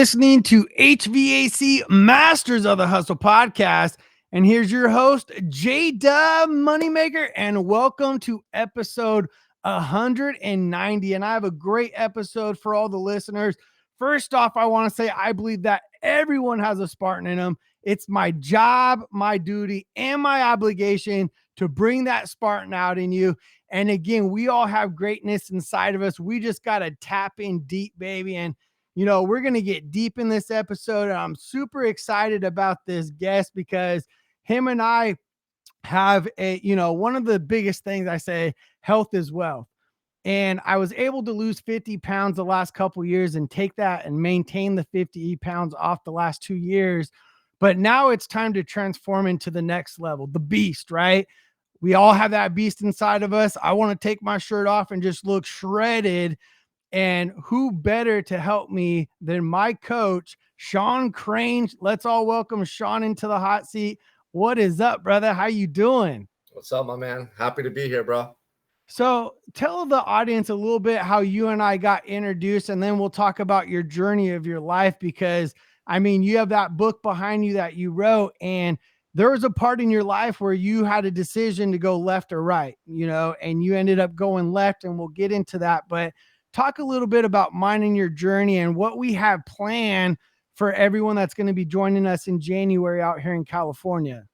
Listening to HVAC Masters of the Hustle podcast. And here's your host, J Dub Moneymaker, and welcome to episode 190. And I have a great episode for all the listeners. First off, I want to say I believe that everyone has a Spartan in them. It's my job, my duty, and my obligation to bring that Spartan out in you. And again, we all have greatness inside of us. We just got to tap in deep, baby. And we're going to get deep in this episode. And I'm super excited about this guest because him and I have one of the biggest things I say, health is wealth. And I was able to lose 50 pounds the last couple of years and take that and maintain the 50 pounds off the last 2 years. But now it's time to transform into the next level, the beast, right? We all have that beast inside of us. I want to take my shirt off and just look shredded. And who better to help me than my coach, Sean Crane? Let's all welcome Sean into the hot seat. What is up, brother? How you doing? What's up, my man? Happy to be here, bro. So tell the audience a little bit how you and I got introduced, and then we'll talk about your journey of your life, because I mean, you have that book behind you that you wrote, and there was a part in your life where you had a decision to go left or right, and you ended up going left, and we'll get into that. But talk a little bit about mine and your journey and what we have planned for everyone that's going to be joining us in January out here in California.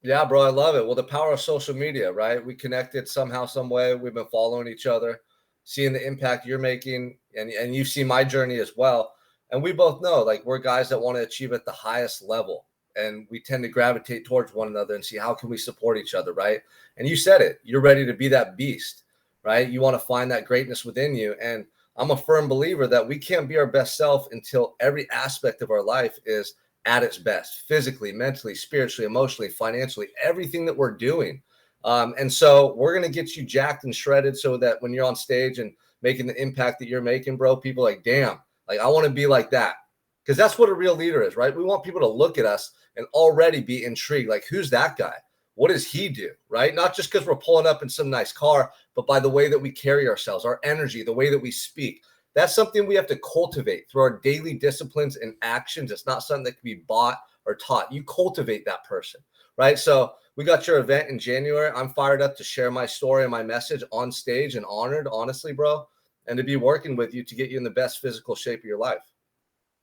Yeah, bro, I love it. Well, the power of social media, right? We connected somehow, some way. We've been following each other, seeing the impact you're making, and you see my journey as well. And we both know, like, we're guys that want to achieve at the highest level, and we tend to gravitate towards one another and see how can we support each other, right? And you said it. You're ready to be that beast, right? You want to find that greatness within you. And I'm a firm believer that we can't be our best self until every aspect of our life is at its best, physically, mentally, spiritually, emotionally, financially, everything that we're doing. And so we're going to get you jacked and shredded so that when you're on stage and making the impact that you're making, bro, people are like, damn, like, I want to be like that. Because that's what a real leader is, right? We want people to look at us and already be intrigued. Like, who's that guy? What does he do, right? Not just because we're pulling up in some nice car, but by the way that we carry ourselves, our energy, the way that we speak. That's something we have to cultivate through our daily disciplines and actions. It's not something that can be bought or taught. You cultivate that person, right? So we got your event in January. I'm fired up to share my story and my message on stage, and honored, honestly, bro, and to be working with you to get you in the best physical shape of your life.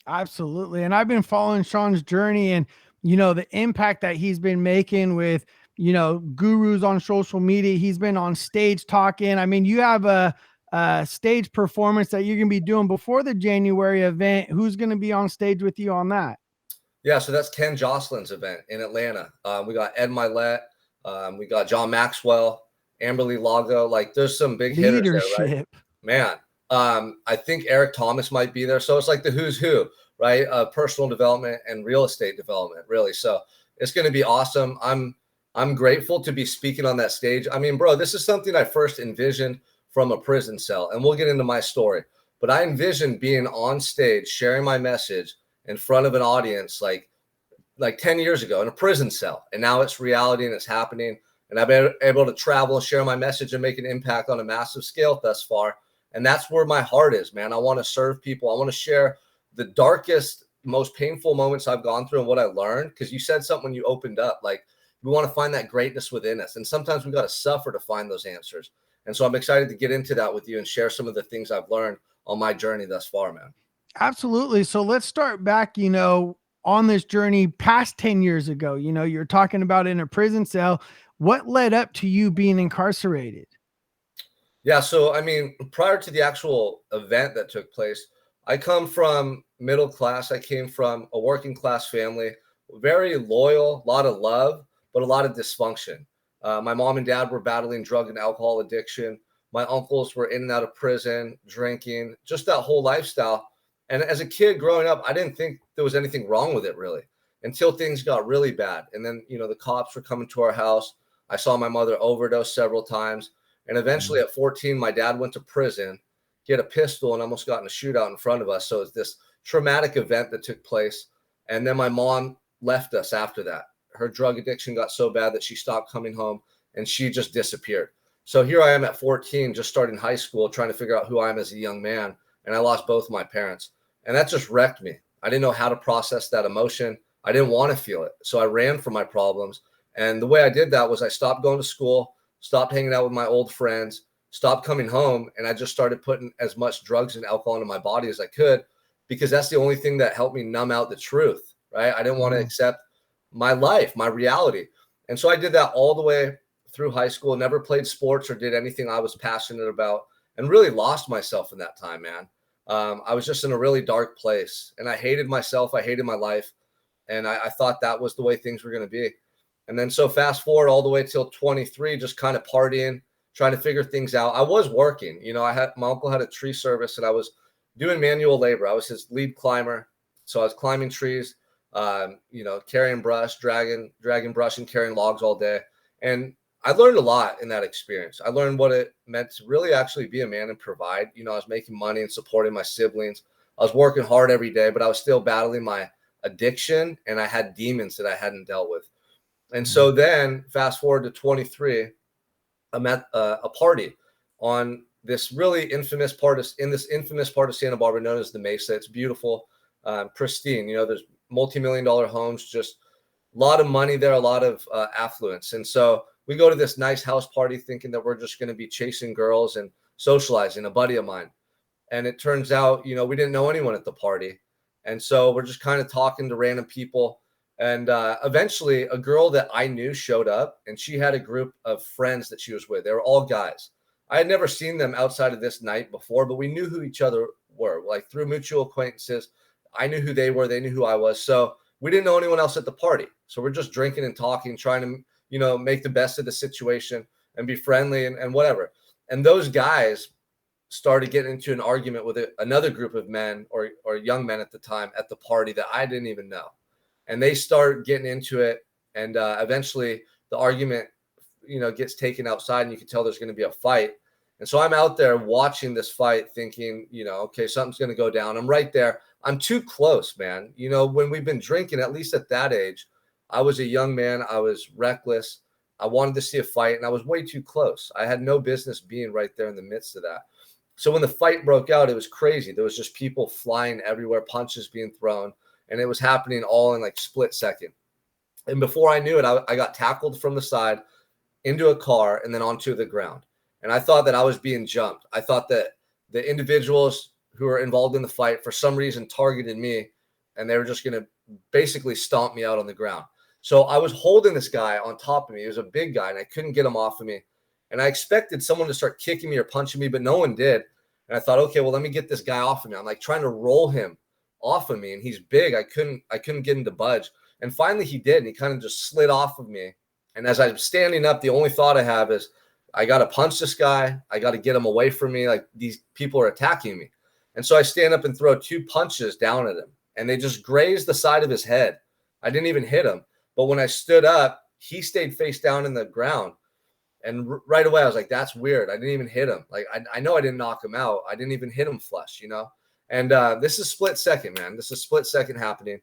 Absolutely. And I've been following Sean's journey and, the impact that he's been making with, gurus on social media. He's been on stage talking. I mean, you have a stage performance that you're going to be doing before the January event. Who's going to be on stage with you on that? Yeah, so that's Ken Jocelyn's event in Atlanta. We got Ed Milet, we got John Maxwell, Amberly Lago. Like, there's some big hitters there, right? Man, I think Eric Thomas might be there. So it's like the who's who, right? Personal development and real estate development, really. So it's going to be awesome. I'm grateful to be speaking on that stage. I mean, bro, this is something I first envisioned from a prison cell, and we'll get into my story. But I envisioned being on stage, sharing my message in front of an audience like 10 years ago in a prison cell. And now it's reality and it's happening. And I've been able to travel and share my message and make an impact on a massive scale thus far. And that's where my heart is, man. I want to serve people. I want to share the darkest, most painful moments I've gone through and what I learned. Because you said something when you opened up, like, we want to find that greatness within us. And sometimes we got to suffer to find those answers. And so I'm excited to get into that with you and share some of the things I've learned on my journey thus far, man. Absolutely. So let's start back, on this journey past 10 years ago. You're talking about in a prison cell. What led up to you being incarcerated? Yeah, so I mean, prior to the actual event that took place, I come from middle class. I came from a working class family, very loyal, a lot of love, but a lot of dysfunction. My mom and dad were battling drug and alcohol addiction. My uncles were in and out of prison, drinking, just that whole lifestyle. And as a kid growing up, I didn't think there was anything wrong with it, really, until things got really bad. And then, the cops were coming to our house. I saw my mother overdose several times. And eventually at 14, my dad went to prison. He had a pistol and almost got in a shootout in front of us. So it's this traumatic event that took place. And then my mom left us after that. Her drug addiction got so bad that she stopped coming home and she just disappeared. So here I am at 14, just starting high school, trying to figure out who I am as a young man. And I lost both my parents. And that just wrecked me. I didn't know how to process that emotion. I didn't want to feel it. So I ran from my problems. And the way I did that was I stopped going to school, stopped hanging out with my old friends, stopped coming home, and I just started putting as much drugs and alcohol into my body as I could, because that's the only thing that helped me numb out the truth, right? I didn't want to accept my life, my reality. And so I did that all the way through high school, never played sports or did anything I was passionate about, and really lost myself in that time, man. I was just in a really dark place, and I hated myself. I hated my life. And I thought that was the way things were going to be. And then so fast forward all the way till 23, just kind of partying, trying to figure things out. I was working, my uncle had a tree service and I was doing manual labor. I was his lead climber. So I was climbing trees, carrying brush, dragging brush and carrying logs all day. And I learned a lot in that experience. I learned what it meant to really actually be a man and provide. I was making money and supporting my siblings. I was working hard every day, but I was still battling my addiction, and I had demons that I hadn't dealt with. And so then fast forward to 23, I'm at a party on this really infamous part of Santa Barbara known as the Mesa. It's beautiful, pristine. There's multi-million-dollar homes, just a lot of money there, a lot of affluence. And so we go to this nice house party thinking that we're just going to be chasing girls and socializing, a buddy of mine. And it turns out, we didn't know anyone at the party. And so we're just kind of talking to random people. And eventually a girl that I knew showed up, and she had a group of friends that she was with. They were all guys. I had never seen them outside of this night before, but we knew who each other were, like through mutual acquaintances. I knew who they were. They knew who I was. So we didn't know anyone else at the party. So we're just drinking and talking, trying to, make the best of the situation and be friendly and whatever. And those guys started getting into an argument with another group of men or young men at the time at the party that I didn't even know. And they start getting into it. And eventually the argument, gets taken outside, and you can tell there's going to be a fight. And so I'm out there watching this fight thinking, okay, something's going to go down. I'm right there. I'm too close, man. When we've been drinking, at least at that age, I was a young man. I was reckless. I wanted to see a fight, and I was way too close. I had no business being right there in the midst of that. So when the fight broke out, it was crazy. There was just people flying everywhere, punches being thrown, and it was happening all in like split second. And before I knew it, I got tackled from the side into a car and then onto the ground. And I thought that I was being jumped. I thought that the individuals who were involved in the fight for some reason targeted me, and they were just going to basically stomp me out on the ground. So I was holding this guy on top of me. He was a big guy, and I couldn't get him off of me. And I expected someone to start kicking me or punching me, but no one did. And I thought, okay, well, let me get this guy off of me. I'm like trying to roll him off of me, and he's big. I couldn't get him to budge. And finally he did, and he kind of just slid off of me. And as I'm standing up, the only thought I have is I got to punch this guy. I got to get him away from me. Like, these people are attacking me. And so I stand up and throw 2 punches down at him, and they just grazed the side of his head. I didn't even hit him. But when I stood up, he stayed face down in the ground. And right away, I was like, that's weird. I didn't even hit him. Like, I know I didn't knock him out. I didn't even hit him flush, And this is split second, man. This is split second happening.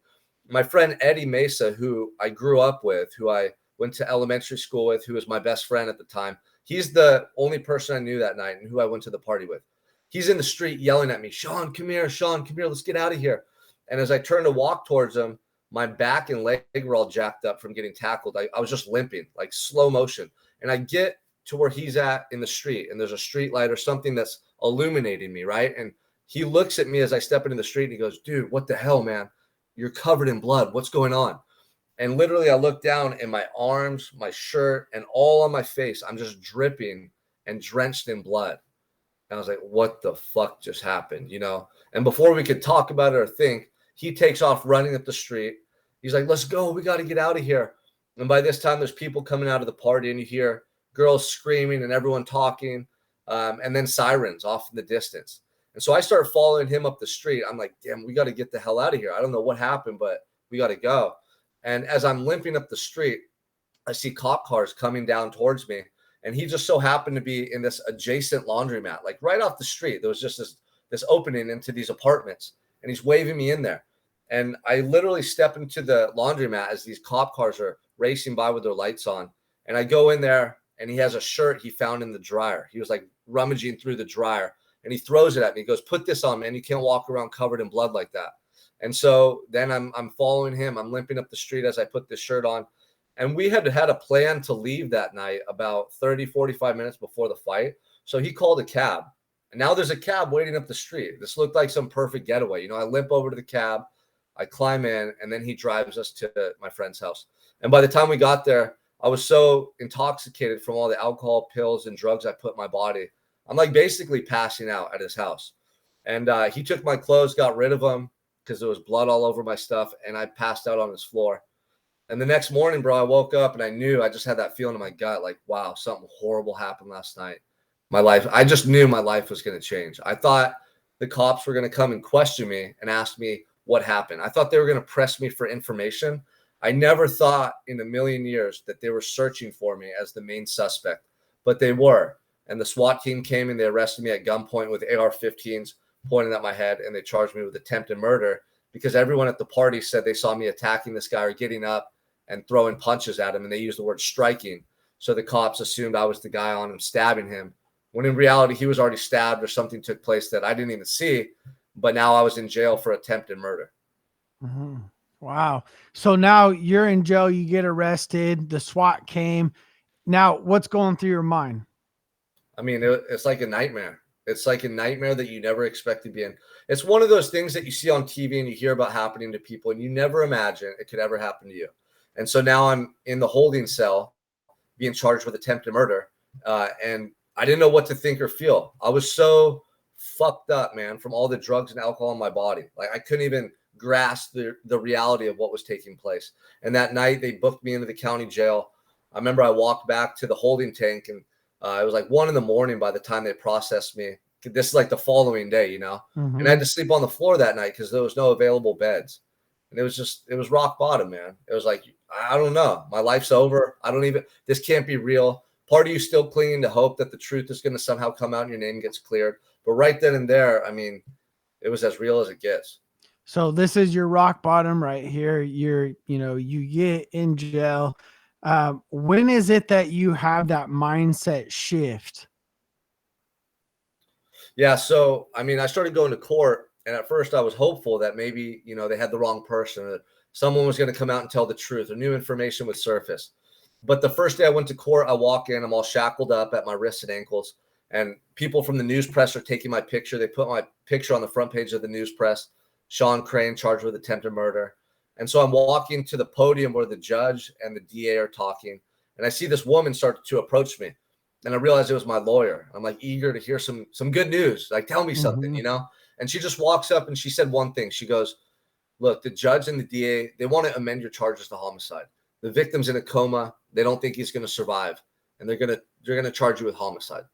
My friend Eddie Mesa, who I grew up with, who I went to elementary school with, who was my best friend at the time, he's the only person I knew that night and who I went to the party with. He's in the street yelling at me, Sean, come here, let's get out of here. And as I turned to walk towards him, my back and leg were all jacked up from getting tackled. I was just limping, like slow motion. And I get to where he's at in the street, and there's a street light or something that's illuminating me, right? And he looks at me as I step into the street, and he goes, dude, what the hell, man? You're covered in blood. What's going on? And literally I look down, and my arms, my shirt, and all on my face, I'm just dripping and drenched in blood. And I was like, what the fuck just happened, And before we could talk about it or think, he takes off running up the street. He's like, let's go. We got to get out of here. And by this time, there's people coming out of the party, and you hear girls screaming and everyone talking, and then sirens off in the distance. And so I start following him up the street. I'm like, damn, we got to get the hell out of here. I don't know what happened, but we got to go. And as I'm limping up the street, I see cop cars coming down towards me. And he just so happened to be in this adjacent laundromat, like right off the street. There was just this opening into these apartments, and he's waving me in there. And I literally step into the laundromat as these cop cars are racing by with their lights on. And I go in there, and he has a shirt he found in the dryer. He was like rummaging through the dryer, and he throws it at me. He goes, put this on, man. You can't walk around covered in blood like that. And so then I'm following him. I'm limping up the street as I put this shirt on. And we had a plan to leave that night about 30, 45 minutes before the fight. So he called a cab. And now there's a cab waiting up the street. This looked like some perfect getaway. I limp over to the cab, I climb in, and then he drives us to my friend's house. And by the time we got there, I was so intoxicated from all the alcohol, pills, and drugs I put in my body. I'm like basically passing out at his house. And he took my clothes, got rid of them because there was blood all over my stuff, and I passed out on his floor. And the next morning, bro, I woke up and I just had that feeling in my gut, like, wow, something horrible happened last night. I just knew my life was going to change. I thought the cops were going to come and question me and ask me what happened. I thought they were going to press me for information. I never thought in a million years that they were searching for me as the main suspect, but they were. And the SWAT team came and they arrested me at gunpoint with AR-15s pointing at my head, and they charged me with attempted murder because everyone at the party said they saw me attacking this guy or getting up and throwing punches at him, and they used the word striking. So the cops assumed I was the guy on him stabbing him, when in reality he was already stabbed or something took place that I didn't even see. But now I was in jail for attempted murder. Mm-hmm. Wow. So now you're in jail, you get arrested, the SWAT came. Now what's going through your mind? I mean, it's like a nightmare. It's like a nightmare that you never expect to be in. It's one of those things that you see on TV and you hear about happening to people and you never imagine it could ever happen to you. And so now I'm in the holding cell being charged with attempted murder. And I didn't know what to think or feel. I was so fucked up, man, from all the drugs and alcohol in my body. Like I couldn't even grasp the reality of what was taking place. And that night they booked me into the county jail. I remember I walked back to the holding tank and it was like 1 a.m. by the time they processed me. This is like the following day, Mm-hmm. And I had to sleep on the floor that night because there was no available beds. And it was rock bottom, man. It was like, I don't know. My life's over. This can't be real. Part of you still clinging to hope that the truth is going to somehow come out and your name gets cleared. But right then and there, I mean, it was as real as it gets. So this is your rock bottom right here. You get in jail. When is it that you have that mindset shift? Yeah. So, I mean, I started going to court, and at first I was hopeful that maybe, they had the wrong person, or someone was going to come out and tell the truth, or new information would surface. But the first day I went to court, I walk in, I'm all shackled up at my wrists and ankles, and people from the news press are taking my picture. They put my picture on the front page of the news press. Sean Crane charged with attempted murder. And so I'm walking to the podium where the judge and the DA are talking, and I see this woman start to approach me. And I realized it was my lawyer. I'm like eager to hear some good news. Like, tell me something, And she just walks up and she said one thing. She goes, look, the judge and the DA, they want to amend your charges to homicide. The victim's in a coma. They don't think he's going to survive. And they're going to charge you with homicide.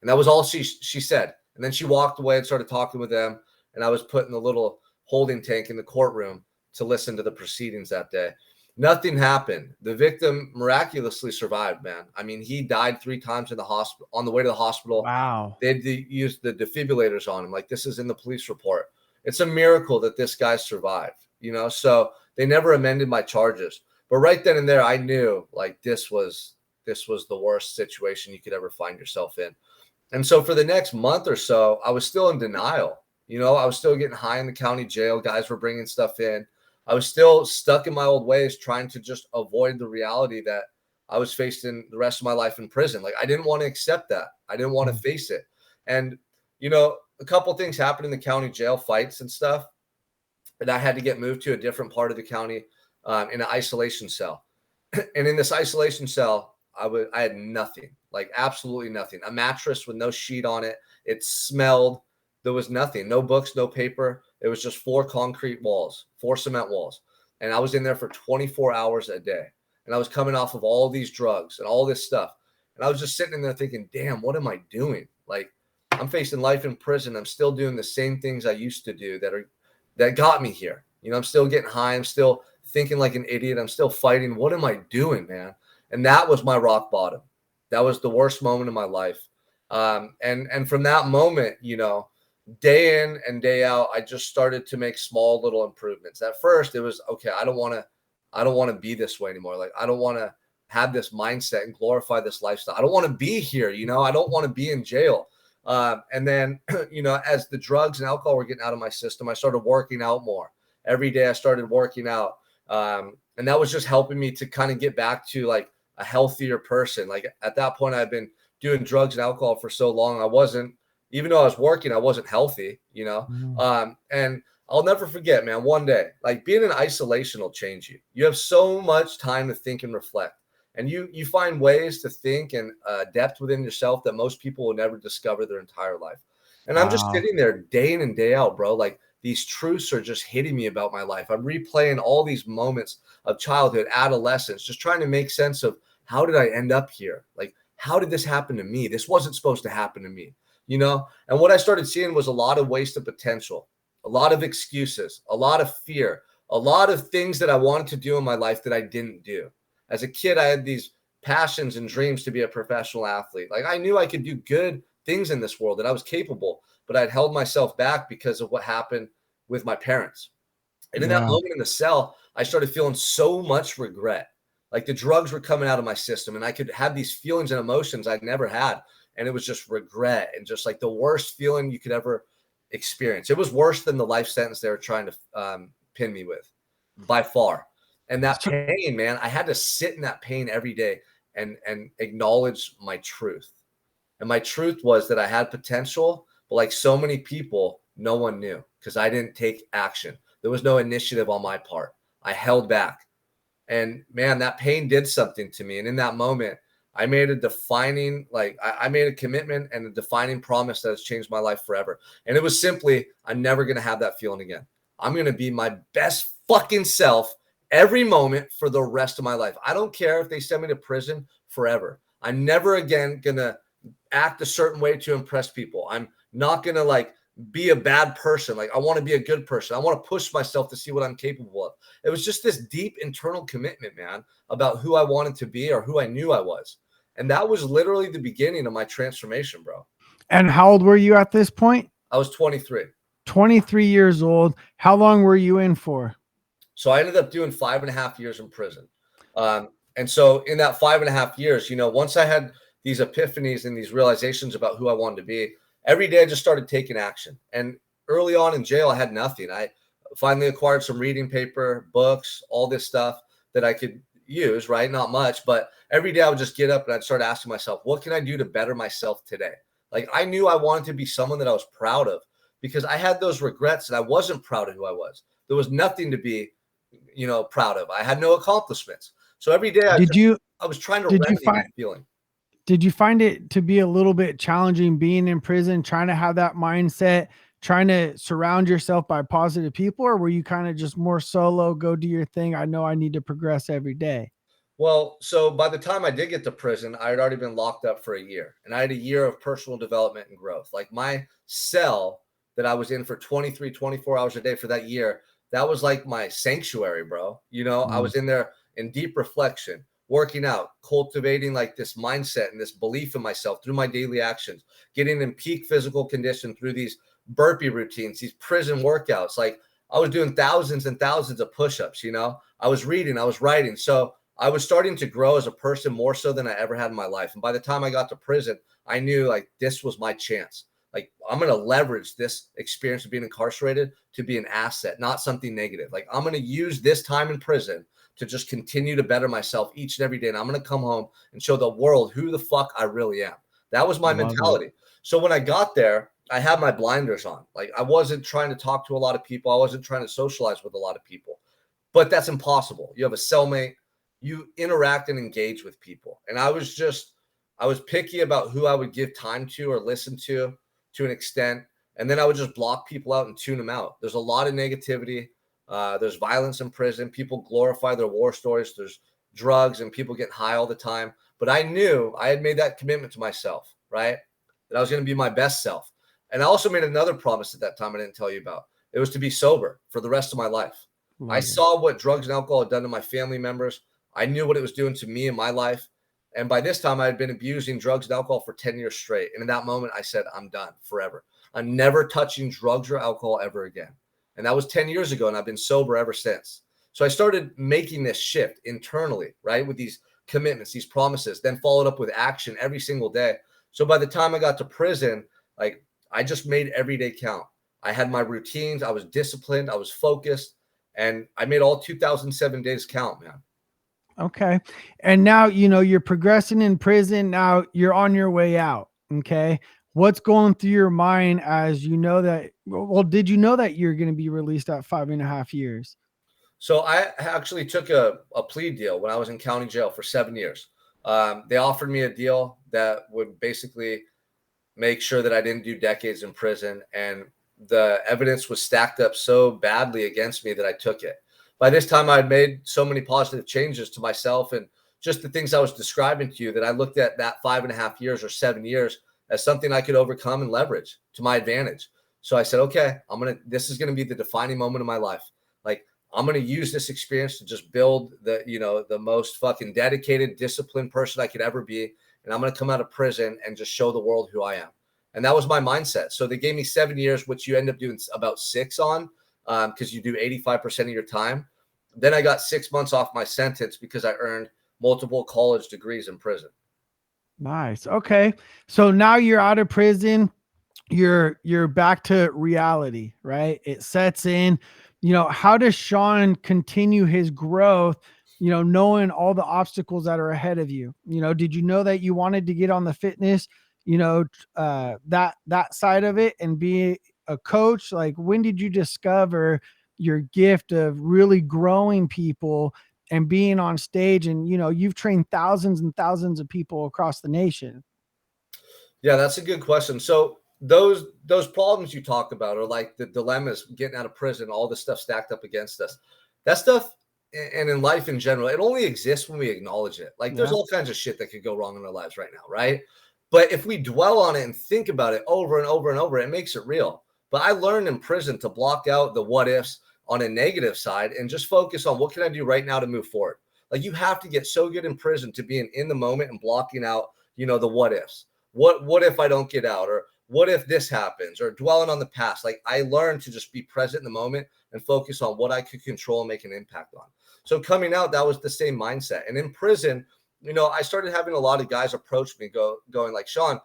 And that was all she said. And then she walked away and started talking with them. And I was put in the little holding tank in the courtroom to listen to the proceedings that day. Nothing happened. The victim miraculously survived, man. I mean, he died 3 times in the hospital, on the way to the hospital. Wow. They used the defibrillators on him. Like, this is in the police report. It's a miracle that this guy survived, So they never amended my charges. But right then and there, I knew like this was the worst situation you could ever find yourself in. And so for the next month or so, I was still in denial. I was still getting high in the county jail. Guys were bringing stuff in. I was still stuck in my old ways, trying to just avoid the reality that I was facing the rest of my life in prison. Like, I didn't want to accept that. I didn't want to face it. And, a couple of things happened in the county jail, fights and stuff. And I had to get moved to a different part of the county in an isolation cell. And in this isolation cell, I had nothing, like absolutely nothing. A mattress with no sheet on it. It smelled. There was nothing, no books, no paper. It was just 4 concrete walls, 4 cement walls. And I was in there for 24 hours a day. And I was coming off of all these drugs and all this stuff. And I was just sitting in there thinking, damn, what am I doing? Like, I'm facing life in prison. I'm still doing the same things I used to do that got me here. I'm still getting high. I'm still thinking like an idiot. I'm still fighting. What am I doing, man? And that was my rock bottom. That was the worst moment of my life. And from that moment, day in and day out, I just started to make small little improvements. At first, it was okay. I don't want to be this way anymore. Like, I don't want to have this mindset and glorify this lifestyle. I don't want to be here. I don't want to be in jail. And then, as the drugs and alcohol were getting out of my system, I started working out more. Every day I started working out. And that was just helping me to kind of get back to like a healthier person. Like at that point, I've been doing drugs and alcohol for so long. Even though I was working, I wasn't healthy, and I'll never forget, man, one day, like being in isolation will change you. You have so much time to think and reflect, and you find ways to think and depth within yourself that most people will never discover their entire life. And I'm just sitting there day in and day out, bro. Like these truths are just hitting me about my life. I'm replaying all these moments of childhood, adolescence, just trying to make sense of how did I end up here? Like, how did this happen to me? This wasn't supposed to happen to me, And what I started seeing was a lot of wasted potential, a lot of excuses, a lot of fear, a lot of things that I wanted to do in my life that I didn't do. As a kid, I had these passions and dreams to be a professional athlete. Like I knew I could do good things in this world, that I was capable, but I'd held myself back because of what happened with my parents. And in that moment in the cell, I started feeling so much regret. Like the drugs were coming out of my system and I could have these feelings and emotions I'd never had. And it was just regret and just like the worst feeling you could ever experience. It was worse than the life sentence they were trying to pin me with by far. And that pain, man, I had to sit in that pain every day and acknowledge my truth. And my truth was that I had potential, but like so many people, no one knew because I didn't take action. There was no initiative on my part. I held back. And man, that pain did something to me. And in that moment, I made a defining, I made a commitment and a defining promise that has changed my life forever. And it was simply, I'm never going to have that feeling again. I'm going to be my best fucking self every moment for the rest of my life. I don't care if they send me to prison forever. I'm never again going to act a certain way to impress people. I'm not going to be a bad person. Like I want to be a good person. I want to push myself to see what I'm capable of. It was just this deep internal commitment, man, about who I wanted to be or who I knew I was. And that was literally the beginning of my transformation, bro. And how old were you at this point? I was 23. 23 years old. How long were you in for? So I ended up doing 5.5 years in prison. And so in that 5.5 years, once I had these epiphanies and these realizations about who I wanted to be, every day I just started taking action. And early on in jail, I had nothing. I finally acquired some reading paper, books, all this stuff that I could use, right? Not much, but every day I would just get up and I'd start asking myself, what can I do to better myself today? Like I knew I wanted to be someone that I was proud of because I had those regrets and I wasn't proud of who I was. There was nothing to be, proud of. I had no accomplishments. So every day I was trying to remedy that feeling. Did you find it to be a little bit challenging being in prison, trying to have that mindset, trying to surround yourself by positive people, or were you kind of just more solo, go do your thing? I know I need to progress every day. Well, so by the time I did get to prison, I had already been locked up for a year and I had a year of personal development and growth. Like my cell that I was in for 24 hours a day for that year, that was like my sanctuary, bro. I was in there in deep reflection, working out, cultivating like this mindset and this belief in myself through my daily actions, getting in peak physical condition through these burpee routines, these prison workouts. Like I was doing thousands and thousands of push-ups, I was reading, I was writing. So I was starting to grow as a person more so than I ever had in my life. And by the time I got to prison, I knew like this was my chance. Like I'm going to leverage this experience of being incarcerated to be an asset, not something negative. Like I'm going to use this time in prison to just continue to better myself each and every day. And I'm going to come home and show the world who the fuck I really am. That was my mentality. So when I got there, I had my blinders on. Like I wasn't trying to talk to a lot of people. I wasn't trying to socialize with a lot of people, but that's impossible. You have a cellmate, you interact and engage with people. And I was picky about who I would give time to or listen to an extent. And then I would just block people out and tune them out. There's a lot of negativity. There's violence in prison. People glorify their war stories. There's drugs and people get high all the time. But I knew I had made that commitment to myself, right? That I was going to be my best self. And I also made another promise at that time I didn't tell you about. It was to be sober for the rest of my life. I saw what drugs and alcohol had done to my family members. I knew what it was doing to me in my life. And by this time, I had been abusing drugs and alcohol for 10 years straight. And in that moment, I said, I'm done forever. I'm never touching drugs or alcohol ever again. And that was 10 years ago. And I've been sober ever since. So I started making this shift internally, right? With these commitments, these promises, then followed up with action every single day. So by the time I got to prison, like I just made every day count. I had my routines. I was disciplined. I was focused. And I made all 2007 days count, man. Okay. And now, you're progressing in prison. Now you're on your way out. Okay. What's going through your mind as you know that, well, did you know that you're going to be released at 5.5 years? So I actually took a plea deal when I was in county jail for 7 years. They offered me a deal that would basically make sure that I didn't do decades in prison. And the evidence was stacked up so badly against me that I took it. By this time, I had made so many positive changes to myself and just the things I was describing to you that I looked at that 5.5 years or 7 years as something I could overcome and leverage to my advantage. So I said, okay, this is going to be the defining moment of my life. Like, I'm going to use this experience to just build the most fucking dedicated, disciplined person I could ever be. And I'm going to come out of prison and just show the world who I am. And that was my mindset. So they gave me 7 years, which you end up doing about 6 on, because you do 85% of your time. Then I got 6 months off my sentence because I earned multiple college degrees in prison. Nice. Okay. So now you're out of prison. You're back to reality, right? It sets in. How does Sean continue his growth, knowing all the obstacles that are ahead of you? Did you know that you wanted to get on the fitness, that side of it and be a coach? Like, when did you discover your gift of really growing people and being on stage? And, you've trained thousands and thousands of people across the nation. Yeah, that's a good question. So those problems you talked about are like the dilemmas, getting out of prison, all the stuff stacked up against us. That stuff, and in life in general, it only exists when we acknowledge it. Like, there's all kinds of shit that could go wrong in our lives right now, right? But if we dwell on it and think about it over and over and over, it makes it real. But I learned in prison to block out the what ifs on a negative side and just focus on what can I do right now to move forward. Like, you have to get so good in prison to being in the moment and blocking out, the what ifs. What if I don't get out? Or what if this happens? Or dwelling on the past. Like, I learned to just be present in the moment and focus on what I could control and make an impact on. So coming out, that was the same mindset. And in prison, I started having a lot of guys approach me going like, Sean,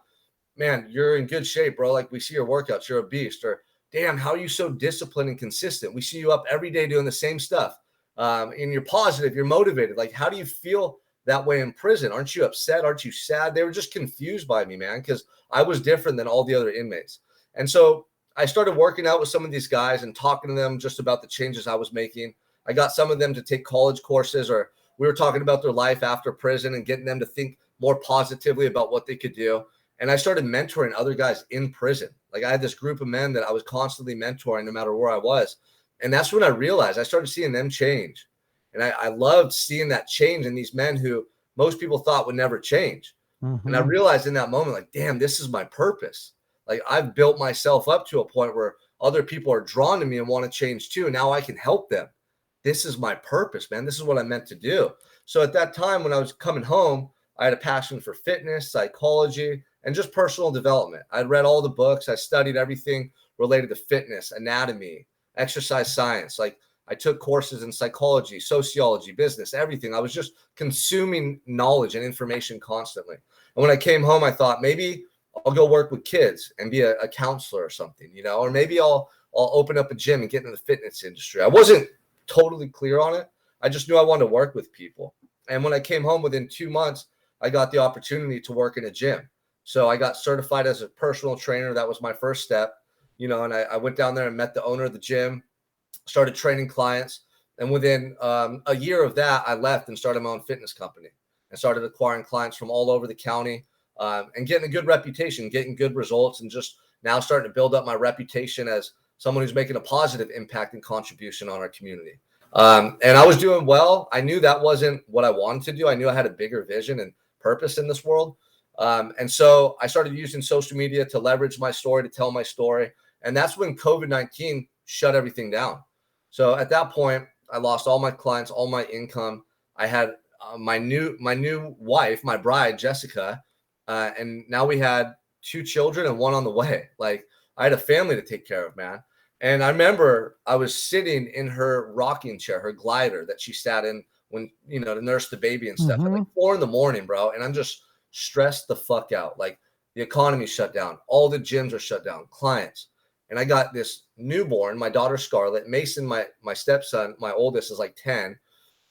man, you're in good shape, bro. Like, we see your workouts, you're a beast. Or, damn, how are you so disciplined and consistent? We see you up every day doing the same stuff. And you're positive, you're motivated. Like, how do you feel that way in prison? Aren't you upset? Aren't you sad? They were just confused by me, man, because I was different than all the other inmates. And so I started working out with some of these guys and talking to them just about the changes I was making. I got some of them to take college courses, or we were talking about their life after prison and getting them to think more positively about what they could do. And I started mentoring other guys in prison. Like, I had this group of men that I was constantly mentoring no matter where I was. And that's when I realized I started seeing them change. And I loved seeing that change in these men who most people thought would never change. Mm-hmm. And I realized in that moment, like, damn, this is my purpose. Like, I've built myself up to a point where other people are drawn to me and want to change too. And now I can help them. This is my purpose, man. This is what I meant to do. So at that time, when I was coming home, I had a passion for fitness, psychology, and just personal development. I'd read all the books. I studied everything related to fitness, anatomy, exercise science. Like, I took courses in psychology, sociology, business, everything. I was just consuming knowledge and information constantly. And when I came home, I thought maybe I'll go work with kids and be a counselor or something, or maybe I'll open up a gym and get into the fitness industry. I wasn't totally clear on it. I just knew I wanted to work with people. And when I came home within 2 months, I got the opportunity to work in a gym. So I got certified as a personal trainer. That was my first step, and I went down there and met the owner of the gym, started training clients. And within a year of that, I left and started my own fitness company and started acquiring clients from all over the county and getting a good reputation, getting good results, and just now starting to build up my reputation as someone who's making a positive impact and contribution on our community. And I was doing well. I knew that wasn't what I wanted to do. I knew I had a bigger vision and purpose in this world. And so I started using social media to leverage my story, to tell my story. And that's when COVID-19 shut everything down. So at that point, I lost all my clients, all my income. I had my new wife, my bride, Jessica. And now we had 2 children and 1 on the way. Like, I had a family to take care of, man. And I remember I was sitting in her rocking chair, her glider that she sat in when, to nurse the baby and stuff, at like 4 a.m, bro. And I'm just stressed the fuck out. Like, the economy shut down. All the gyms are shut down, clients. And I got this newborn, my daughter Scarlett. Mason, my stepson, my oldest, is like 10.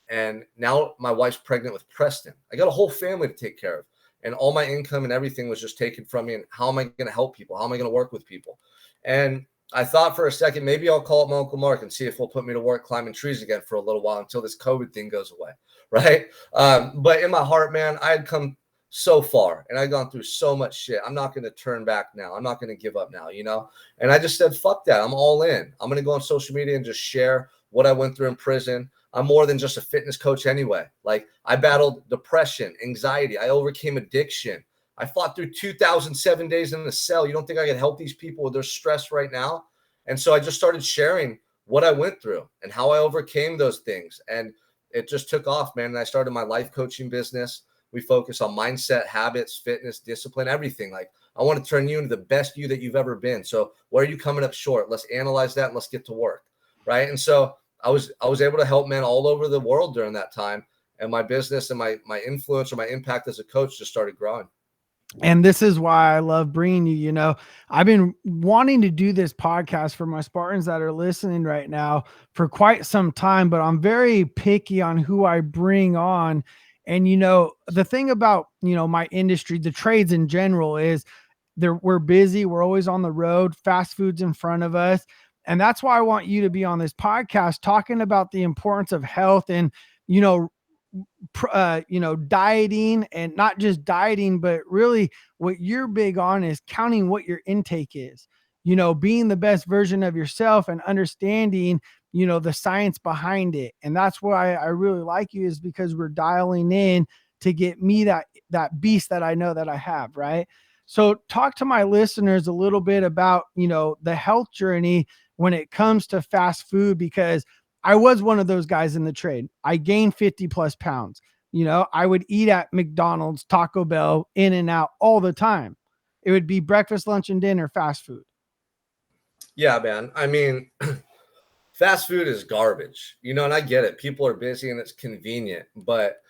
And now my wife's pregnant with Preston. I got a whole family to take care of. And all my income and everything was just taken from me. And how am I going to help people? How am I going to work with people? And I thought for a second, maybe I'll call up my Uncle Mark and see if he'll put me to work climbing trees again for a little while until this COVID thing goes away. Right. But in my heart, man, I had come so far and I'd gone through so much shit. I'm not going to turn back now. I'm not going to give up now, you know? And I just said, fuck that. I'm all in. I'm going to go on social media and just share what I went through in prison. I'm more than just a fitness coach anyway. Like, I battled depression, anxiety. I overcame addiction. I fought through 2,007 days in the cell. You don't think I could help these people with their stress right now? And so I just started sharing what I went through and how I overcame those things. And it just took off, man. And I started my life coaching business. We focus on mindset, habits, fitness, discipline, everything. Like, I want to turn you into the best you that you've ever been. So where are you coming up short? Let's analyze that and let's get to work. Right. And so I was able to help men all over the world during that time. And my business and my influence or my impact as a coach just started growing. And this is why I love bringing you, you know, I've been wanting to do this podcast for my Spartans that are listening right now for quite some time, but I'm very picky on who I bring on. And, you know, the thing about, you know, my industry, the trades in general, is we're busy. We're always on the road. Fast food's in front of us. And that's why I want you to be on this podcast talking about the importance of health and, you know, dieting, and not just dieting, but really what you're big on is counting what your intake is, you know, being the best version of yourself and understanding, you know, the science behind it. And that's why I really like you, is because we're dialing in to get me that beast that I know that I have. Right. So talk to my listeners a little bit about, you know, the health journey when it comes to fast food, because I was one of those guys in the trade. I gained 50 plus pounds. You know, I would eat at McDonald's, Taco Bell, In-N-Out all the time. It would be breakfast, lunch, and dinner, fast food. Yeah, man. I mean, fast food is garbage, you know, and I get it. People are busy and it's convenient, but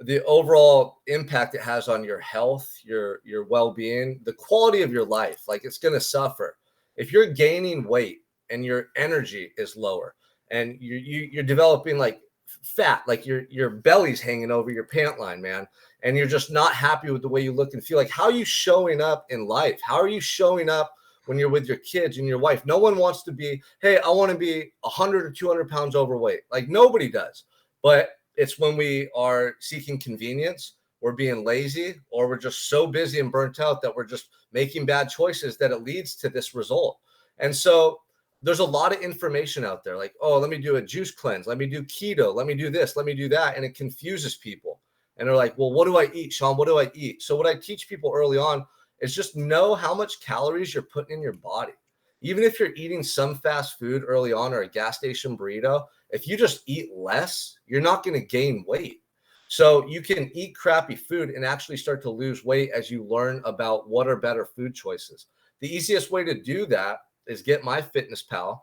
the overall impact it has on your health, your well-being, the quality of your life, like, it's going to suffer. If you're gaining weight and your energy is lower, and you're developing like fat, like your belly's hanging over your pant line, man, and you're just not happy with the way you look and feel, like, how are you showing up in life? How are you showing up when you're with your kids and your wife? No one wants to be, hey, I want to be 100 or 200 pounds overweight. Like, nobody does. But it's when we are seeking convenience, we're being lazy, or we're just so busy and burnt out that we're just making bad choices that it leads to this result. And so there's a lot of information out there, like, oh, let me do a juice cleanse, let me do keto, let me do this, let me do that. And it confuses people. And they're like, well, what do I eat, Sean? What do I eat? So what I teach people early on is just know how much calories you're putting in your body. Even if you're eating some fast food early on, or a gas station burrito, if you just eat less, you're not going to gain weight. So you can eat crappy food and actually start to lose weight as you learn about what are better food choices. The easiest way to do that is get MyFitnessPal,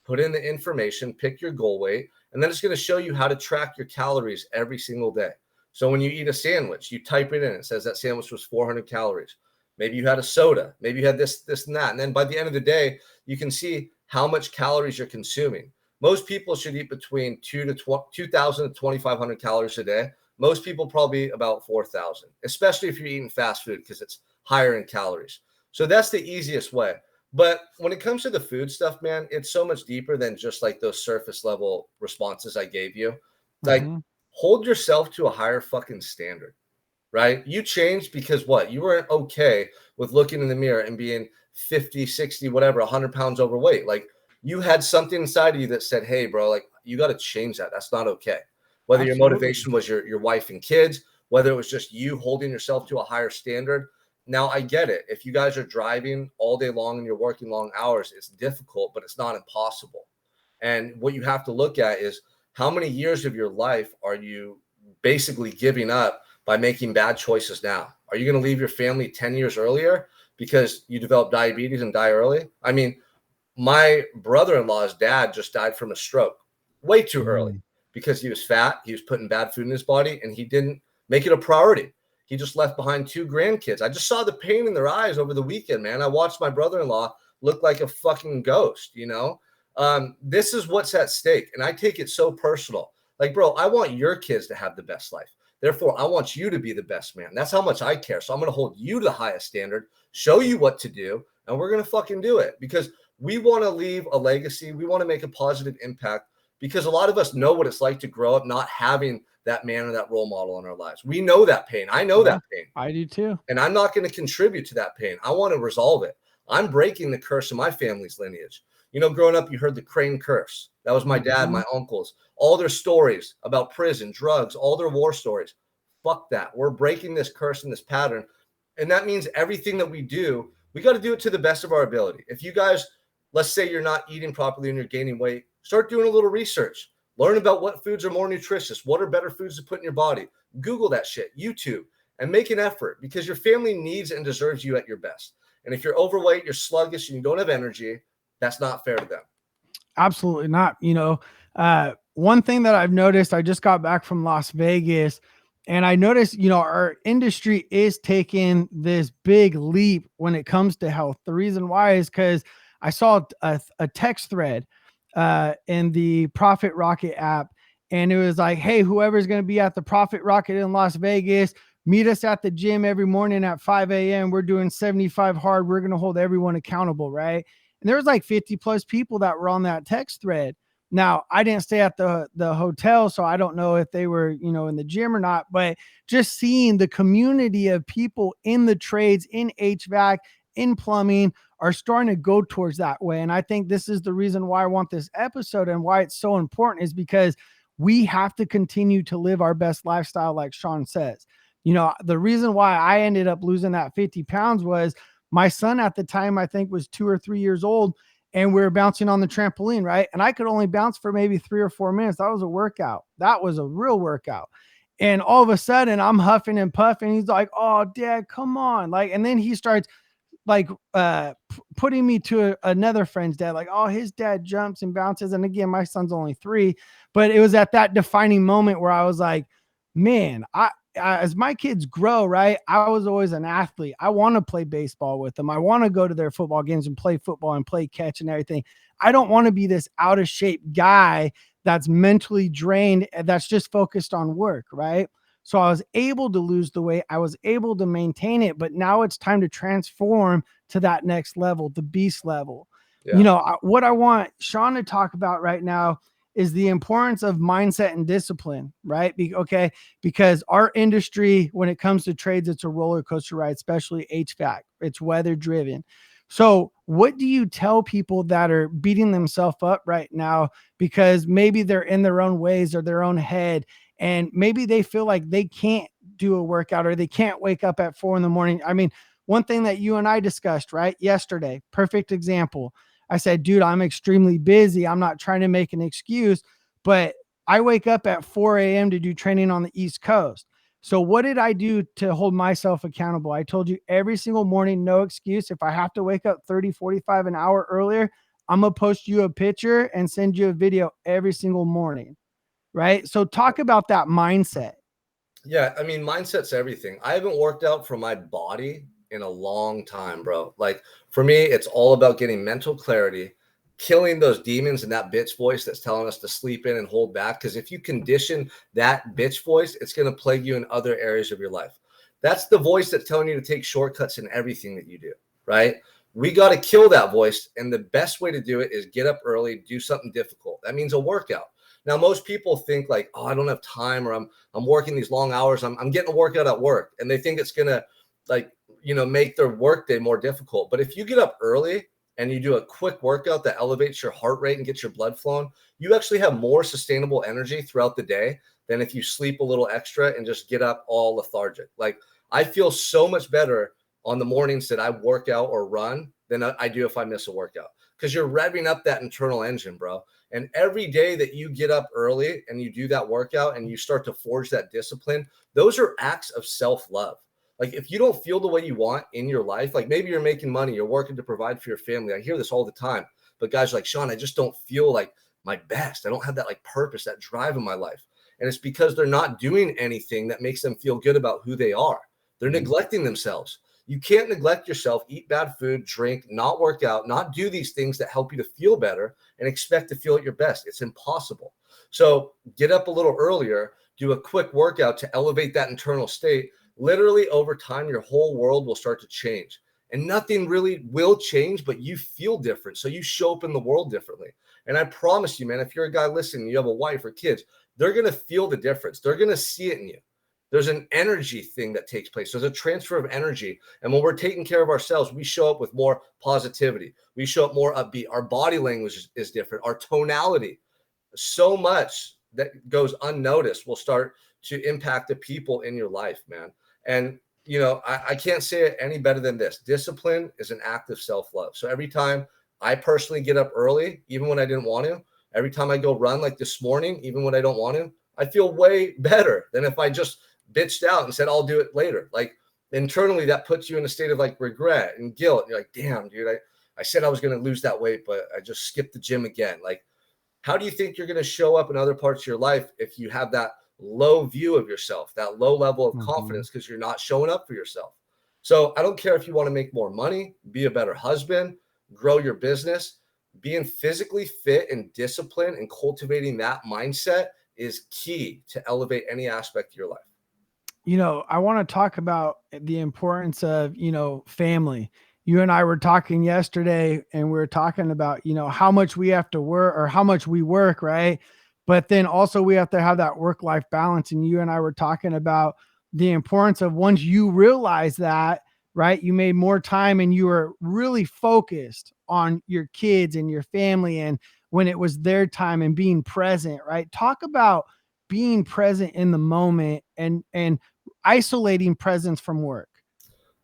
put in the information, pick your goal weight, and then it's going to show you how to track your calories every single day. So when you eat a sandwich, you type it in, it says that sandwich was 400 calories. Maybe you had a soda, maybe you had this, and that. And then by the end of the day, you can see how much calories you're consuming. Most people should eat between 2,000 to 2,500 calories a day. Most people probably about 4,000, especially if you're eating fast food, because it's higher in calories. So that's the easiest way. But when it comes to the food stuff, man, it's so much deeper than just like those surface level responses I gave you. Like, hold yourself to a higher fucking standard, right? You changed because what? You weren't okay with looking in the mirror and being 50, 60, whatever, 100 pounds overweight. Like, you had something inside of you that said, hey, bro, like, you got to change that. That's not okay. Whether Absolutely. Your motivation was your wife and kids, whether it was just you holding yourself to a higher standard. Now, I get it. If you guys are driving all day long and you're working long hours, it's difficult, but it's not impossible. And what you have to look at is, how many years of your life are you basically giving up by making bad choices now? Are you going to leave your family 10 years earlier because you developed diabetes and die early? I mean, my brother-in-law's dad just died from a stroke way too early because he was fat. He was putting bad food in his body, and he didn't make it a priority. He just left behind 2 grandkids. I just saw the pain in their eyes over the weekend, man. I watched my brother-in-law look like a fucking ghost, you know? This is what's at stake. And I take it so personal. Like, bro, I want your kids to have the best life. Therefore, I want you to be the best man. That's how much I care. So I'm going to hold you to the highest standard, show you what to do, and we're going to fucking do it because we want to leave a legacy. We want to make a positive impact because a lot of us know what it's like to grow up not having that man or that role model in our lives. We know that pain. I know that pain. I do too. And I'm not going to contribute to that pain. I want to resolve it. I'm breaking the curse of my family's lineage. You know, growing up, you heard the Crane curse. That was my dad, my uncles, all their stories about prison, drugs, all their war stories. Fuck that. We're breaking this curse and this pattern. And that means everything that we do, we got to do it to the best of our ability. If you guys, let's say you're not eating properly and you're gaining weight, start doing a little research. Learn about what foods are more nutritious. What are better foods to put in your body? Google that shit, YouTube, and make an effort because your family needs and deserves you at your best. And if you're overweight, you're sluggish, and you don't have energy, that's not fair to them. Absolutely not. You know, one thing that I've noticed, I just got back from Las Vegas and I noticed, you know, our industry is taking this big leap when it comes to health. The reason why is because I saw a text thread in the Profit Rocket app, and it was like, hey, whoever's going to be at the Profit Rocket in Las Vegas, meet us at the gym every morning at 5 a.m. We're doing 75 hard. We're going to hold everyone accountable, right? And there was like 50 plus people that were on that text thread. Now, I didn't stay at the hotel, so I don't know if they were, you know, in the gym or not, but just seeing the community of people in the trades, in HVAC, in plumbing are starting to go towards that way. And I think this is the reason why I want this episode and why it's so important is because we have to continue to live our best lifestyle, like Sean says. You know, the reason why I ended up losing that 50 pounds was my son at the time, I think, was 2 or 3 years old, and we were bouncing on the trampoline, right? And I could only bounce for maybe 3 or 4 minutes. That was a workout. That was a real workout. And all of a sudden I'm huffing and puffing. He's like, oh, Dad, come on. Like, and then he starts like putting me to another friend's dad, like, oh, his dad jumps and bounces. And again, my son's only 3, but it was at that defining moment where I was like, man, as my kids grow, right, I was always an athlete. I want to play baseball with them. I want to go to their football games and play football and play catch and everything. I don't want to be this out of shape guy that's mentally drained, that's just focused on work, right? So I was able to lose the weight. I was able to maintain it, but now it's time to transform to that next level, the beast level. Yeah. You know, what I want Sean to talk about right now is the importance of mindset and discipline, right? Okay. Because our industry, when it comes to trades, it's a roller coaster ride, especially HVAC. It's weather driven. So what do you tell people that are beating themselves up right now because maybe they're in their own ways or their own head, and maybe they feel like they can't do a workout or they can't wake up at 4 a.m? I mean, one thing that you and I discussed, right, yesterday, perfect example. I said, dude, I'm extremely busy. I'm not trying to make an excuse, but I wake up at 4 a.m. to do training on the East Coast. So what did I do to hold myself accountable? I told you every single morning, no excuse. If I have to wake up 30, 45 an hour earlier, I'm going to post you a picture and send you a video every single morning, right? So talk about that mindset. Yeah, I mean, mindset's everything. I haven't worked out for my body in a long time, bro. Like for me, it's all about getting mental clarity, killing those demons and that bitch voice that's telling us to sleep in and hold back. Because if you condition that bitch voice, it's going to plague you in other areas of your life. That's the voice that's telling you to take shortcuts in everything that you do, right? We got to kill that voice. And the best way to do it is get up early, do something difficult. That means a workout. Now, most people think like, oh, I don't have time, or I'm working these long hours. I'm getting a workout at work. And they think it's going to like, you know, make their workday more difficult. But if you get up early and you do a quick workout that elevates your heart rate and gets your blood flowing, you actually have more sustainable energy throughout the day than if you sleep a little extra and just get up all lethargic. Like I feel so much better on the mornings that I work out or run than I do if I miss a workout, because you're revving up that internal engine, bro. And every day that you get up early and you do that workout and you start to forge that discipline, those are acts of self-love. Like if you don't feel the way you want in your life, like maybe you're making money, you're working to provide for your family. I hear this all the time, but guys are like, Sean, I just don't feel like my best. I don't have that like purpose, that drive in my life. And it's because they're not doing anything that makes them feel good about who they are. They're neglecting themselves. You can't neglect yourself, eat bad food, drink, not work out, not do these things that help you to feel better and expect to feel at your best. It's impossible. So get up a little earlier, do a quick workout to elevate that internal state. Literally over time, your whole world will start to change. And nothing really will change, but you feel different. So you show up in the world differently. And I promise you, man, if you're a guy listening, you have a wife or kids, they're going to feel the difference. They're going to see it in you. There's an energy thing that takes place. There's a transfer of energy. And when we're taking care of ourselves, we show up with more positivity. We show up more upbeat. Our body language is different. Our tonality, so much that goes unnoticed will start to impact the people in your life, man. And, you know, I can't say it any better than this. Discipline is an act of self-love. So every time I personally get up early, even when I didn't want to, every time I go run like this morning, even when I don't want to, I feel way better than if I just bitched out and said, I'll do it later. Like internally, that puts you in a state of like regret and guilt. You're like, damn, dude, I said I was going to lose that weight, but I just skipped the gym again. Like, how do you think you're going to show up in other parts of your life if you have that low view of yourself, that low level of confidence because you're not showing up for yourself? So I don't care if you want to make more money, be a better husband, grow your business, being physically fit and disciplined and cultivating that mindset is key to elevate any aspect of your life. You know, I want to talk about the importance of, you know, family. You and I were talking yesterday and we were talking about, you know, how much we have to work or how much we work, right? But then also we have to have that work-life balance. And you and I were talking about the importance of once you realize that, right, you made more time and you were really focused on your kids and your family and when it was their time and being present, right? Talk about being present in the moment and isolating presence from work.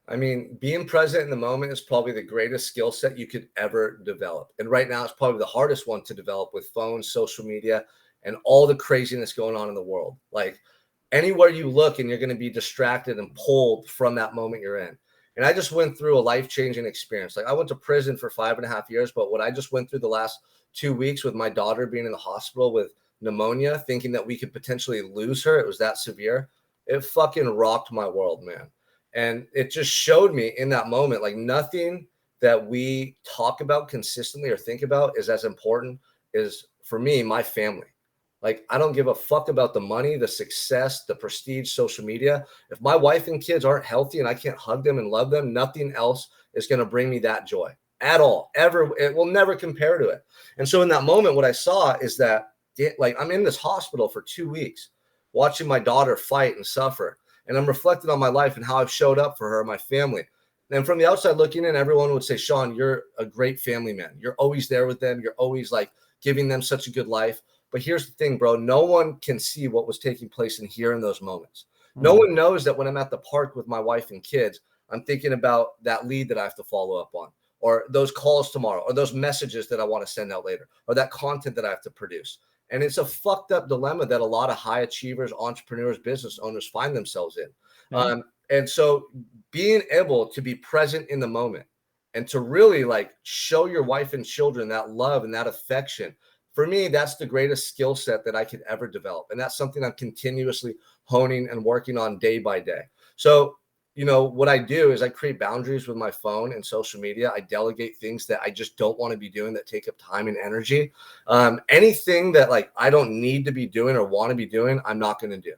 I mean, being present in the moment is probably the greatest skill set you could ever develop. And right now, it's probably the hardest one to develop with phones, social media, and all the craziness going on in the world. Like anywhere you look and you're going to be distracted and pulled from that moment you're in. And I just went through a life-changing experience. Like I went to prison for 5.5 years, but what I just went through the last 2 weeks with my daughter being in the hospital with pneumonia, thinking that we could potentially lose her, it was that severe. It fucking rocked my world, man. And it just showed me in that moment, like nothing that we talk about consistently or think about is as important as, for me, my family. Like, I don't give a fuck about the money, the success, the prestige, social media. If my wife and kids aren't healthy and I can't hug them and love them, nothing else is going to bring me that joy at all. Ever. It will never compare to it. And so in that moment, what I saw is that, like, I'm in this hospital for 2 weeks watching my daughter fight and suffer. And I'm reflecting on my life and how I've showed up for her and my family. And from the outside looking in, everyone would say, Sean, you're a great family man. You're always there with them. You're always like giving them such a good life. But here's the thing, bro. No one can see what was taking place in here in those moments. No one knows that when I'm at the park with my wife and kids, I'm thinking about that lead that I have to follow up on, or those calls tomorrow, or those messages that I want to send out later, or that content that I have to produce. And it's a fucked up dilemma that a lot of high achievers, entrepreneurs, business owners find themselves in. And so being able to be present in the moment and to really like show your wife and children that love and that affection, for me, that's the greatest skill set that I could ever develop. And that's something I'm continuously honing and working on day by day. So, you know, what I do is I create boundaries with my phone and social media. I delegate things that I just don't want to be doing that take up time and energy. Anything that like I don't need to be doing or want to be doing, I'm not going to do.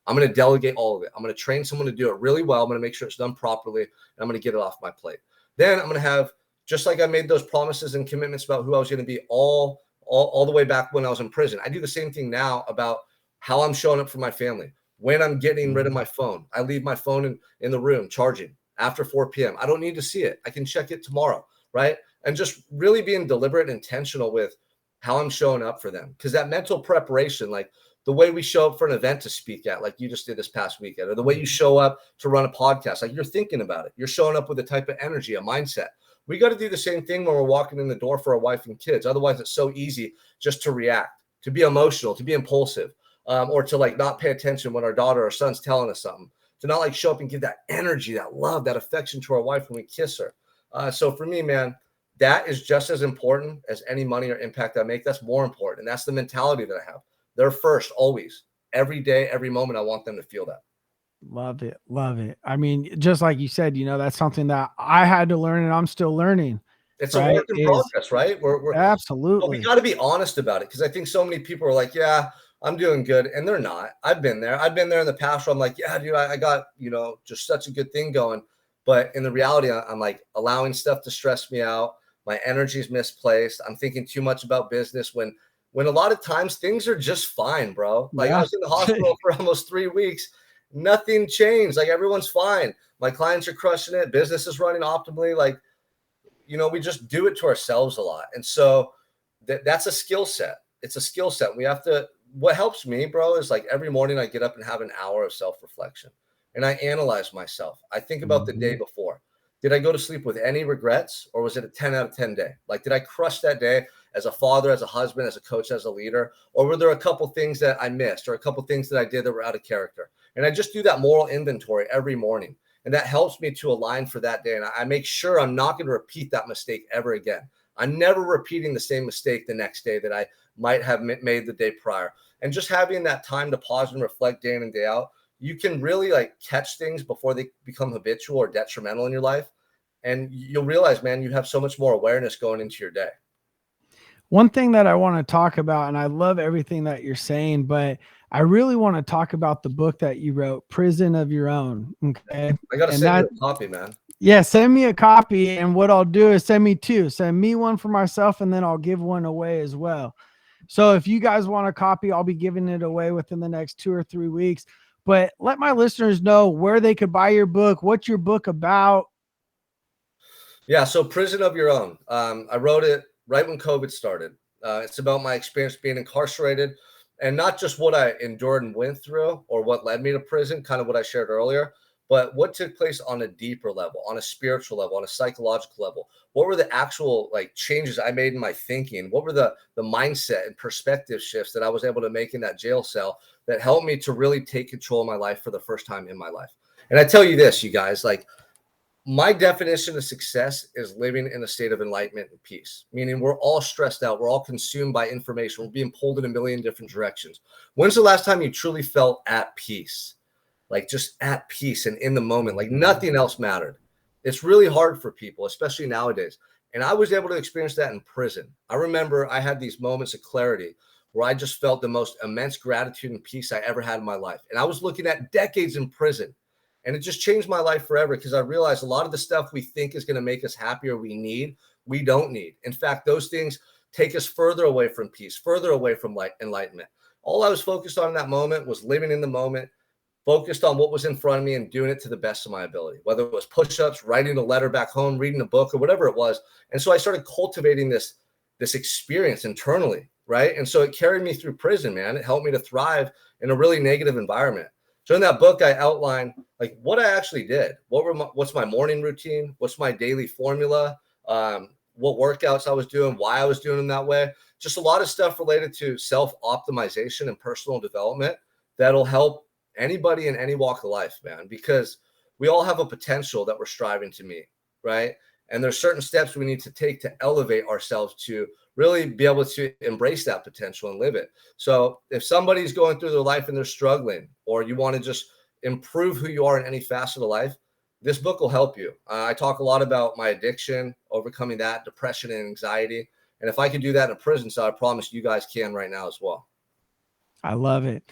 I'm going to delegate all of it. I'm going to train someone to do it really well. I'm going to make sure it's done properly, and I'm going to get it off my plate. Then I'm going to have, just like I made those promises and commitments about who I was going to be all the way back when I was in prison. I do the same thing now about how I'm showing up for my family. When I'm getting rid of my phone, I leave my phone in the room charging after 4 p.m. I don't need to see it. I can check it tomorrow, right? And just really being deliberate and intentional with how I'm showing up for them. Because that mental preparation, like the way we show up for an event to speak at, like you just did this past weekend, or the way you show up to run a podcast, like you're thinking about it. You're showing up with a type of energy, a mindset. We got to do the same thing when we're walking in the door for our wife and kids. Otherwise, it's so easy just to react, to be emotional, to be impulsive. Or to like not pay attention when our daughter or son's telling us something, to not like show up and give that energy, that love, that affection to our wife when we kiss her. So for me, man, that is just as important as any money or impact I make. That's more important. And that's the mentality that I have. They're first, always, every day, every moment. I want them to feel that. Love it. Love it. I mean, just like you said, that's something that I had to learn and I'm still learning, It's a right? work in Is progress, right? But we absolutely. got to be honest about it, because I think so many people are like, yeah, I'm doing good. And they're not. I've been there. I've been there in the past where I'm like, yeah, dude, I got, just such a good thing going. But in the reality, I'm like allowing stuff to stress me out. My energy is misplaced. I'm thinking too much about business when a lot of times things are just fine, bro. Like, I Yeah. was in the hospital for almost 3 weeks. Nothing changed. Like, everyone's fine. My clients are crushing it. Business is running optimally. Like, we just do it to ourselves a lot. And so that's a skill set. It's a skill set. What helps me, bro, is like every morning I get up and have an hour of self-reflection and I analyze myself. I think about the day Mhm. before. Did I go to sleep with any regrets, or was it a 10 out of 10 day? Like, did I crush that day as a father, as a husband, as a coach, as a leader? Or were there a couple things that I missed, or a couple things that I did that were out of character? And I just do that moral inventory every morning. And that helps me to align for that day. And I make sure I'm not going to repeat that mistake ever again. I'm never repeating the same mistake the next day that I might have made the day prior. And just having that time to pause and reflect day in and day out, you can really like catch things before they become habitual or detrimental in your life. And you'll realize, man, you have so much more awareness going into your day. One thing that I want to talk about, and I love everything that you're saying, but I really want to talk about the book that you wrote, Prison of Your Own. Okay. I got to And send you that, a copy, man. yeah, send me a copy. And what I'll do is send me two. Send me one for myself, and then I'll give one away as well. So if you guys want a copy, I'll be giving it away within the next 2 or 3 weeks. But let my listeners know where they could buy your book. What's your book about? Yeah, so Prison of Your Own. I wrote it right when COVID started. It's about my experience being incarcerated, and not just what I endured and went through or what led me to prison, kind of what I shared earlier, but what took place on a deeper level, on a spiritual level, on a psychological level. What were the actual like changes I made in my thinking? What were the mindset and perspective shifts that I was able to make in that jail cell that helped me to really take control of my life for the first time in my life? And I tell you this, you guys, like, my definition of success is living in a state of enlightenment and peace, meaning we're all stressed out. We're all consumed by information. We're being pulled in a million different directions. When's the last time you truly felt at peace? Like, just at peace and in the moment, like nothing else mattered. It's really hard for people, especially nowadays. And I was able to experience that in prison. I remember I had these moments of clarity where I just felt the most immense gratitude and peace I ever had in my life. And I was looking at decades in prison. And it just changed my life forever, because I realized a lot of the stuff we think is going to make us happy or we don't need. In fact, those things take us further away from peace, further away from enlightenment. All I was focused on in that moment was living in the moment, focused on what was in front of me and doing it to the best of my ability, whether it was push-ups, writing a letter back home, reading a book, or whatever it was. And so I started cultivating this experience internally, right? And so it carried me through prison, man. It helped me to thrive in a really negative environment. So in that book, I outline like what I actually did. What's my morning routine? What's my daily formula? What workouts I was doing, why I was doing them that way. Just a lot of stuff related to self-optimization and personal development that'll help anybody in any walk of life, man, because we all have a potential that we're striving to meet, right? And there's certain steps we need to take to elevate ourselves to really be able to embrace that potential and live it. So if somebody's going through their life and they're struggling, or you want to just improve who you are in any facet of life, this book will help you. I talk a lot about my addiction, overcoming that, depression and anxiety. And if I could do that in a prison cell, I promise you guys can right now as well. I love it.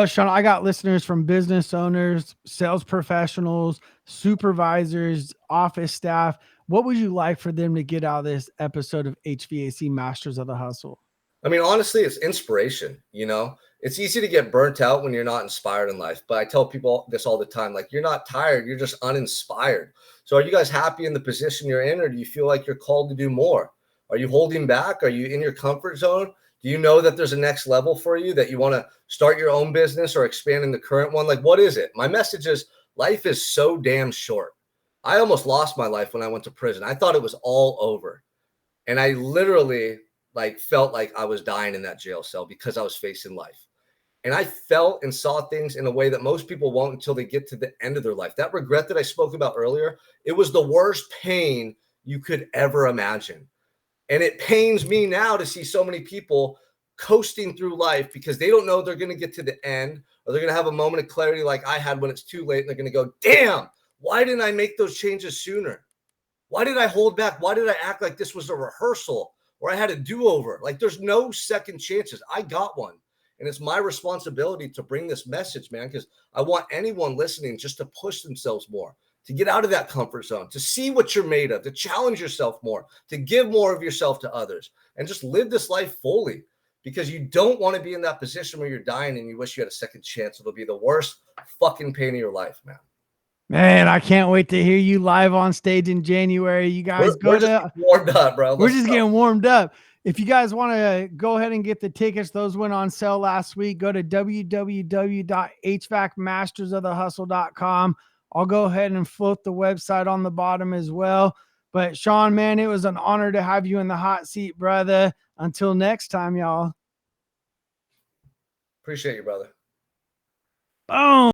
Sean, I got listeners from business owners, sales professionals, supervisors, office staff. What would you like for them to get out of this episode of HVAC Masters of the Hustle? I mean, honestly, it's inspiration. It's easy to get burnt out when you're not inspired in life. But I tell people this all the time, like, you're not tired, you're just uninspired. So are you guys happy in the position you're in, or do you feel like you're called to do more? Are you holding back? Are you in your comfort zone? Do you know that there's a next level for you, that you want to start your own business or expand in the current one? Like, what is it? My message is, life is so damn short. I almost lost my life when I went to prison. I thought it was all over. And I literally like felt like I was dying in that jail cell because I was facing life. And I felt and saw things in a way that most people won't until they get to the end of their life. That regret that I spoke about earlier, it was the worst pain you could ever imagine. And it pains me now to see so many people coasting through life because they don't know they're going to get to the end, or they're going to have a moment of clarity like I had when it's too late, and they're going to go, damn, why didn't I make those changes sooner? Why did I hold back? Why did I act like this was a rehearsal or I had a do-over? Like, there's no second chances. I got one. And it's my responsibility to bring this message, man, because I want anyone listening just to push themselves more, to get out of that comfort zone, to see what you're made of, to challenge yourself more, to give more of yourself to others, and just live this life fully, because you don't want to be in that position where you're dying and you wish you had a second chance. It'll be the worst fucking pain of your life, man. Man, I can't wait to hear you live on stage in January. You guys We're just warmed up, bro. We're just getting warmed up. If you guys want to go ahead and get the tickets, those went on sale last week. Go to www.hvacmastersofthehustle.com. I'll go ahead and float the website on the bottom as well. But Sean, man, it was an honor to have you in the hot seat, brother. Until next time, y'all. Appreciate you, brother. Boom.